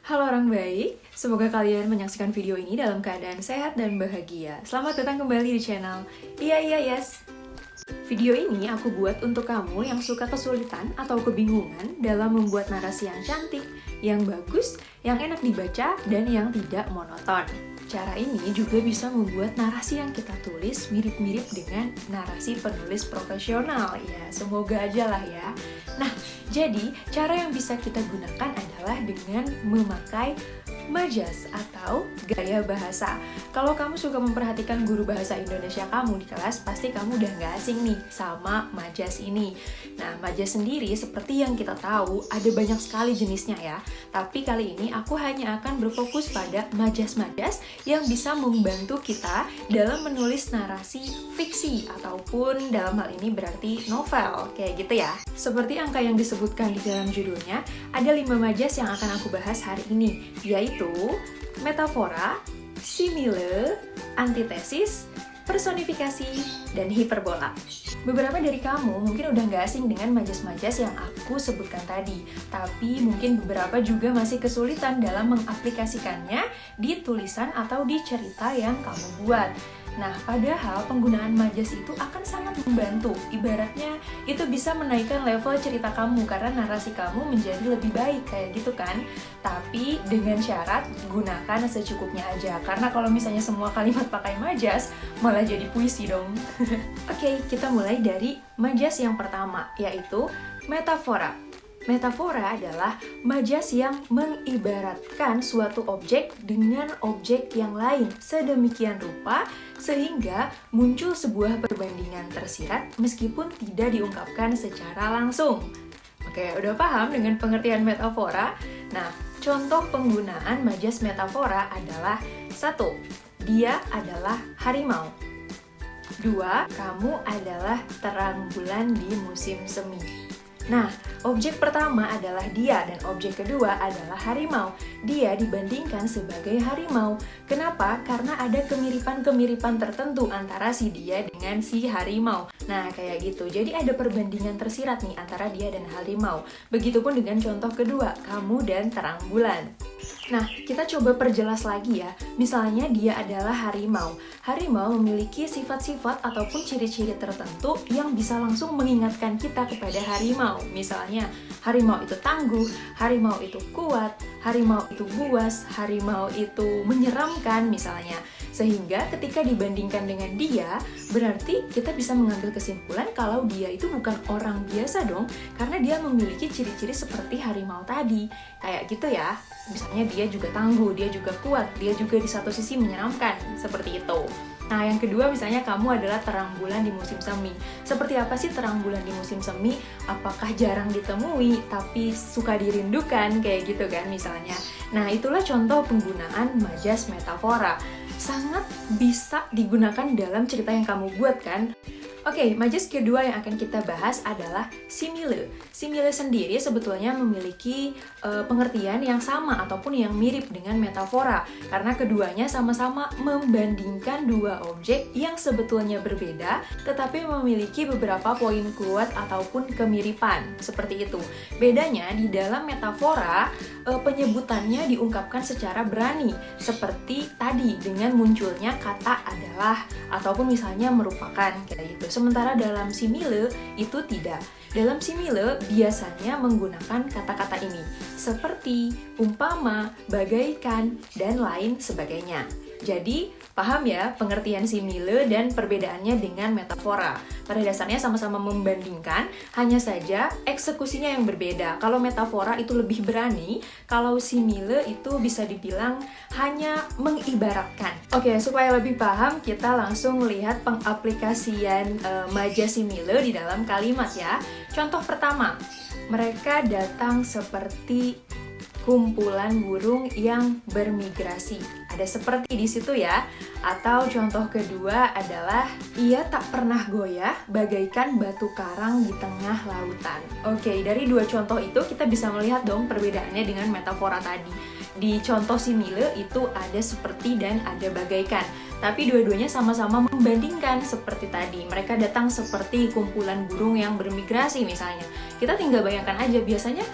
Halo orang baik, semoga kalian menyaksikan video ini dalam keadaan sehat dan bahagia. Selamat datang kembali di channel Yes. Video ini aku buat untuk kamu yang suka kesulitan atau kebingungan dalam membuat narasi yang cantik, yang bagus, yang enak dibaca, dan yang tidak monoton. Cara ini juga bisa membuat narasi yang kita tulis mirip-mirip dengan narasi penulis profesional. Ya, semoga aja lah ya. Nah, jadi cara yang bisa kita gunakan adalah dengan memakai majas atau gaya bahasa. Kalau kamu suka memperhatikan guru bahasa Indonesia kamu di kelas, pasti kamu udah nggak asing nih sama majas ini. Nah, majas sendiri seperti yang kita tahu, ada banyak sekali jenisnya ya. Tapi kali ini aku hanya akan berfokus pada majas-majas yang bisa membantu kita dalam menulis narasi fiksi ataupun dalam hal ini berarti novel, kayak gitu ya. Seperti angka yang disebutkan di dalam judulnya, ada 5 majas yang akan aku bahas hari ini, yaitu metafora, simile, antitesis, personifikasi, dan hiperbola. Beberapa dari kamu mungkin udah nggak asing dengan majas-majas yang aku sebutkan tadi, tapi mungkin beberapa juga masih kesulitan dalam mengaplikasikannya di tulisan atau di cerita yang kamu buat. Nah, padahal penggunaan majas itu akan sangat membantu. Ibaratnya itu bisa menaikkan level cerita kamu karena narasi kamu menjadi lebih baik kayak gitu kan. Tapi dengan syarat gunakan secukupnya aja. Karena kalau misalnya semua kalimat pakai majas, malah jadi puisi dong. Oke, kita mulai dari majas yang pertama, yaitu metafora. Metafora adalah majas yang mengibaratkan suatu objek dengan objek yang lain sedemikian rupa sehingga muncul sebuah perbandingan tersirat meskipun tidak diungkapkan secara langsung. Oke, udah paham dengan pengertian metafora? Nah, contoh penggunaan majas metafora adalah 1. Dia adalah harimau. 2. Kamu adalah terang bulan di musim semi. Nah, objek pertama adalah dia dan objek kedua adalah harimau. Dia dibandingkan sebagai harimau. Kenapa? Karena ada kemiripan-kemiripan tertentu antara si dia dengan si harimau. Nah, kayak gitu. Jadi ada perbandingan tersirat nih antara dia dan harimau. Begitupun dengan contoh kedua, kamu dan terang bulan. Nah, kita coba perjelas lagi ya. Misalnya dia adalah harimau. Harimau memiliki sifat-sifat ataupun ciri-ciri tertentu yang bisa langsung mengingatkan kita kepada harimau. Misalnya, harimau itu tangguh, harimau itu kuat, harimau itu buas, harimau itu menyeramkan misalnya. Sehingga ketika dibandingkan dengan dia, berarti kita bisa mengambil kesimpulan kalau dia itu bukan orang biasa dong, karena dia memiliki ciri-ciri seperti harimau tadi. Kayak gitu ya. Misalnya dia juga tangguh, dia juga kuat, dia juga di satu sisi menyeramkan, seperti itu. Nah, yang kedua misalnya kamu adalah terang bulan di musim semi. Seperti apa sih terang bulan di musim semi? Apakah jarang ditemui, tapi suka dirindukan, kayak gitu kan misalnya. Nah, itulah contoh penggunaan majas metafora. Sangat bisa digunakan dalam cerita yang kamu buat kan? Oke, majas kedua yang akan kita bahas adalah simile. Simile sendiri sebetulnya memiliki pengertian yang sama ataupun yang mirip dengan metafora karena keduanya sama-sama membandingkan dua objek yang sebetulnya berbeda tetapi memiliki beberapa poin kuat ataupun kemiripan. Seperti itu. Bedanya di dalam metafora penyebutannya diungkapkan secara berani seperti tadi dengan munculnya kata adalah ataupun misalnya merupakan kayak gitu. Sementara dalam simile itu tidak. Dalam simile biasanya menggunakan kata-kata ini seperti, umpama, bagaikan, dan lain sebagainya. Jadi, paham ya pengertian simile dan perbedaannya dengan metafora. Pada dasarnya sama-sama membandingkan, hanya saja eksekusinya yang berbeda. Kalau metafora itu lebih berani, kalau simile itu bisa dibilang hanya mengibaratkan. Oke, supaya lebih paham, kita langsung lihat pengaplikasian majas simile di dalam kalimat ya. Contoh pertama, mereka datang seperti kumpulan burung yang bermigrasi. Ada seperti di situ ya. Atau contoh kedua adalah ia tak pernah goyah bagaikan batu karang di tengah lautan. Oke, dari dua contoh itu kita bisa melihat dong perbedaannya dengan metafora tadi. Di contoh simile itu ada seperti dan ada bagaikan. Tapi dua-duanya sama-sama membandingkan seperti tadi. Mereka datang seperti kumpulan burung yang bermigrasi misalnya. Kita tinggal bayangkan aja biasanya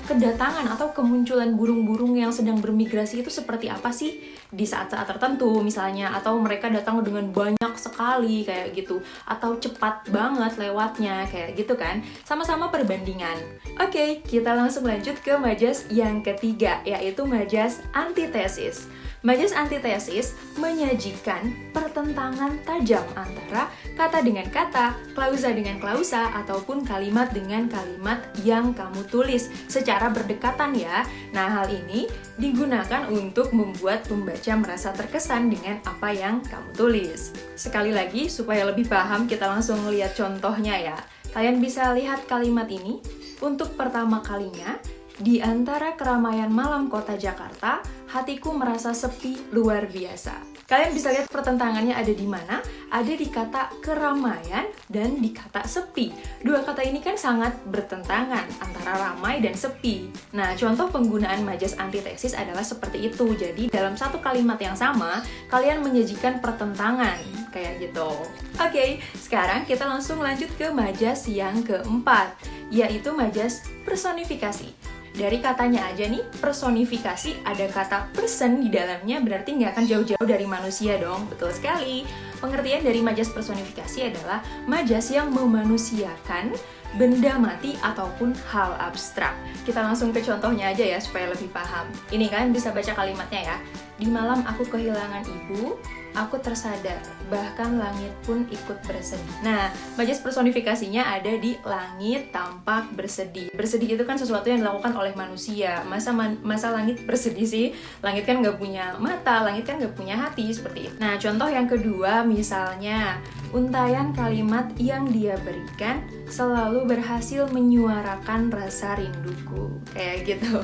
kedatangan atau kemunculan burung-burung yang sedang bermigrasi itu seperti apa sih di saat-saat tertentu misalnya, atau mereka datang dengan banyak sekali kayak gitu, atau cepat banget lewatnya kayak gitu kan, sama-sama perbandingan. Oke, kita langsung lanjut ke majas yang ketiga, yaitu majas antitesis. Majas antitesis menyajikan pertentangan tajam antara kata dengan kata, klausa dengan klausa, ataupun kalimat dengan kalimat yang kamu tulis secara berdekatan ya. Nah, hal ini digunakan untuk membuat pembaca merasa terkesan dengan apa yang kamu tulis. Sekali lagi, supaya lebih paham, kita langsung lihat contohnya ya. Kalian bisa lihat kalimat ini. Untuk pertama kalinya, di antara keramaian malam kota Jakarta, hatiku merasa sepi luar biasa. Kalian bisa lihat pertentangannya ada di mana? Ada di kata keramaian dan di kata sepi. Dua kata ini kan sangat bertentangan antara ramai dan sepi. Nah, contoh penggunaan majas antitesis adalah seperti itu. Jadi, dalam satu kalimat yang sama, kalian menyajikan pertentangan kayak gitu. Oke, sekarang kita langsung lanjut ke majas yang keempat, yaitu majas personifikasi. Dari katanya aja nih, personifikasi ada kata person di dalamnya, berarti nggak akan jauh-jauh dari manusia dong. Betul sekali. Pengertian dari majas personifikasi adalah majas yang memanusiakan benda mati ataupun hal abstrak. Kita langsung ke contohnya aja ya supaya lebih paham. Ini kalian bisa baca kalimatnya ya. Di malam aku kehilangan ibu, aku tersadar, bahkan langit pun ikut bersedih. Nah, majas personifikasinya ada di langit tampak bersedih. Bersedih itu kan sesuatu yang dilakukan oleh manusia. Masa langit bersedih sih? Langit kan nggak punya mata, langit kan nggak punya hati, seperti itu. Nah, contoh yang kedua misalnya, untayan kalimat yang dia berikan selalu berhasil menyuarakan rasa rinduku. Kayak gitu.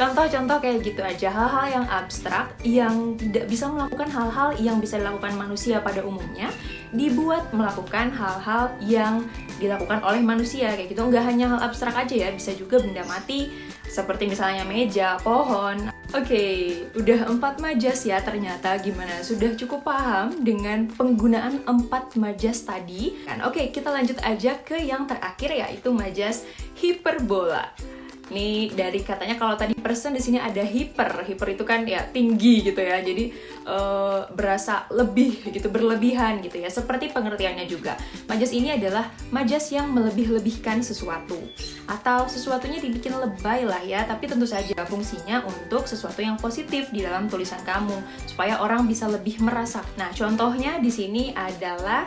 Contoh-contoh kayak gitu aja, hal-hal yang abstrak yang tidak bisa melakukan hal-hal yang bisa dilakukan manusia pada umumnya, dibuat melakukan hal-hal yang dilakukan oleh manusia kayak gitu. Nggak hanya hal abstrak aja ya, bisa juga benda mati seperti misalnya meja, pohon. Oke, udah 4 majas ya ternyata. Gimana? Sudah cukup paham dengan penggunaan 4 majas tadi? Kan? Oke, kita lanjut aja ke yang terakhir, yaitu majas hiperbola. Nih dari katanya kalau tadi person di sini ada hiper. Hiper itu kan ya tinggi gitu ya. Jadi berasa lebih gitu, berlebihan gitu ya. Seperti pengertiannya juga. Majas ini adalah majas yang melebih-lebihkan sesuatu, atau sesuatunya dibikin lebay lah ya, tapi tentu saja fungsinya untuk sesuatu yang positif di dalam tulisan kamu supaya orang bisa lebih merasa. Nah, contohnya di sini adalah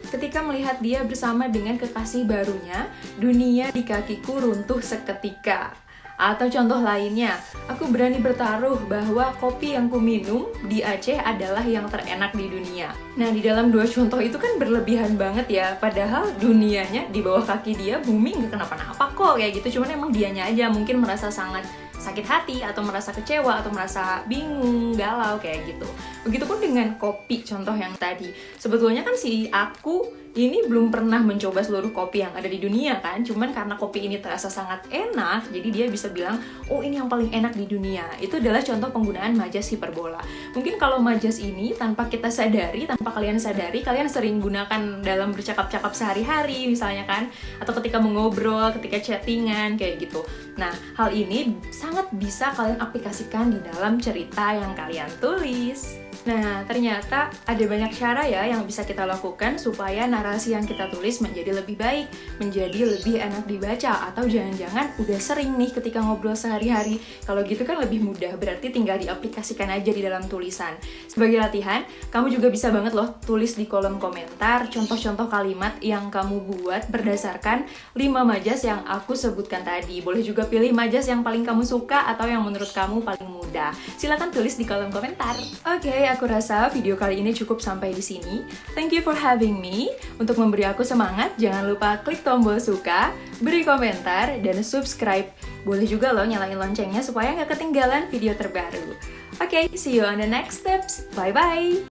ketika melihat dia bersama dengan kekasih barunya, dunia di kakiku runtuh seketika. Atau contoh lainnya, aku berani bertaruh bahwa kopi yang kuminum di Aceh adalah yang terenak di dunia. Nah, di dalam dua contoh itu kan berlebihan banget ya, padahal dunianya di bawah kaki dia, bumi nggak kenapa-napa kok kayak gitu, cuman emang dianya aja mungkin merasa sangat sakit hati, atau merasa kecewa, atau merasa bingung, galau, kayak gitu. Begitupun dengan kopi, contoh yang tadi. Sebetulnya kan si aku ini belum pernah mencoba seluruh kopi yang ada di dunia kan, cuman karena kopi ini terasa sangat enak, jadi dia bisa bilang, oh ini yang paling enak di dunia. Itu adalah contoh penggunaan majas hiperbola. Mungkin kalau majas ini tanpa kita sadari, tanpa kalian sadari, kalian sering gunakan dalam bercakap-cakap sehari-hari misalnya kan, atau ketika mengobrol, ketika chattingan, kayak gitu. Nah, hal ini sangat bisa kalian aplikasikan di dalam cerita yang kalian tulis. Nah, ternyata ada banyak cara ya yang bisa kita lakukan supaya narasi yang kita tulis menjadi lebih baik, menjadi lebih enak dibaca, atau jangan-jangan udah sering nih ketika ngobrol sehari-hari. Kalau gitu kan lebih mudah, berarti tinggal diaplikasikan aja di dalam tulisan. Sebagai latihan, kamu juga bisa banget loh tulis di kolom komentar contoh-contoh kalimat yang kamu buat berdasarkan 5 majas yang aku sebutkan tadi. Boleh juga pilih majas yang paling kamu suka atau yang menurut kamu paling mudah. Silahkan tulis di kolom komentar. Oke, aku rasa video kali ini cukup sampai di sini. Thank you for having me. Untuk memberi aku semangat, jangan lupa klik tombol suka, beri komentar, dan subscribe. Boleh juga loh nyalain loncengnya supaya nggak ketinggalan video terbaru. Oke, see you on the next steps. Bye-bye!